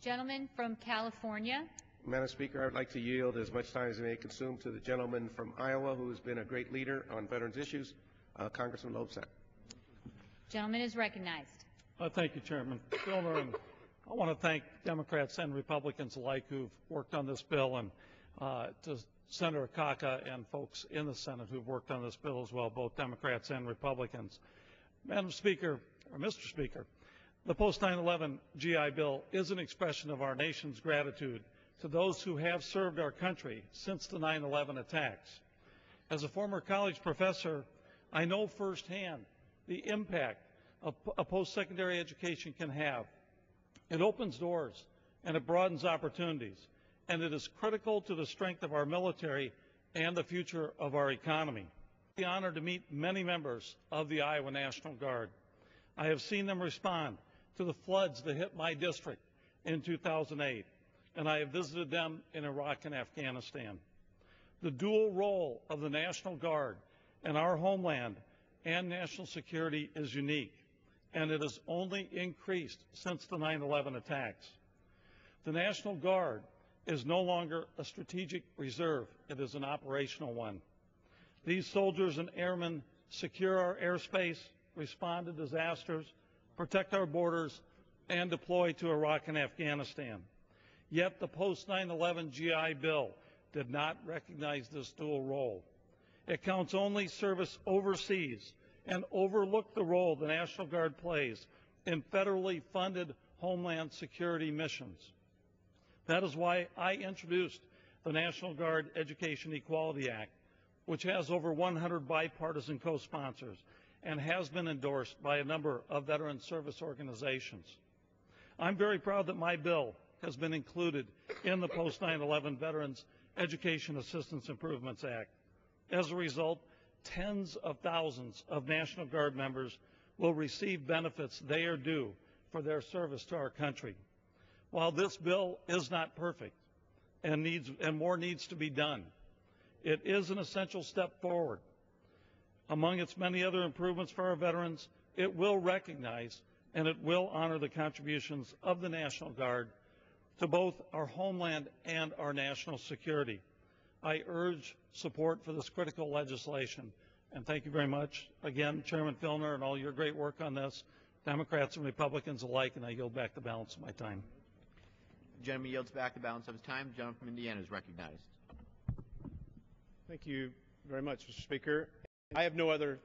Gentleman from California. Madam Speaker, I would like to yield as much time as I may consume to the gentleman from Iowa who has been a great leader on veterans issues, Congressman Loebsack. Gentleman is recognized. Thank you, Chairman Filner, and I want to thank Democrats and Republicans alike who've worked on this bill, and to Senator Kaka and folks in the Senate who've worked on this bill as well, both Democrats and Republicans. Madam Speaker, or Mr. Speaker, the post-9/11 GI Bill is an expression of our nation's gratitude to those who have served our country since the 9/11 attacks. As a former college professor, I know firsthand the impact a post-secondary education can have. It opens doors and it broadens opportunities, and it is critical to the strength of our military and the future of our economy. I'm honored to meet many members of the Iowa National Guard. I have seen them respond to the floods that hit my district in 2008, and I have visited them in Iraq and Afghanistan. The dual role of the National Guard in our homeland and national security is unique, and it has only increased since the 9/11 attacks. The National Guard is no longer a strategic reserve, it is an operational one. These soldiers and airmen secure our airspace, respond to disasters, protect our borders, and deploy to Iraq and Afghanistan. Yet the post-9/11 GI Bill did not recognize this dual role. It counts only service overseas and overlooked the role the National Guard plays in federally funded homeland security missions. That is why I introduced the National Guard Education Equality Act, which has over 100 bipartisan co-sponsors and has been endorsed by a number of veteran service organizations. I'm very proud that my bill has been included in the post-9/11 Veterans Education Assistance Improvements Act. As a result, tens of thousands of National Guard members will receive benefits they are due for their service to our country. While this bill is not perfect and more needs to be done, it is an essential step forward. Among its many other improvements for our veterans, it will recognize and it will honor the contributions of the National Guard to both our homeland and our national security. I urge support for this critical legislation, and thank you very much again, Chairman Filner, and all your great work on this, Democrats and Republicans alike, and I yield back the balance of my time. The gentleman yields back the balance of his time. The gentleman from Indiana is recognized. Thank you very much, Mr. Speaker. I have no other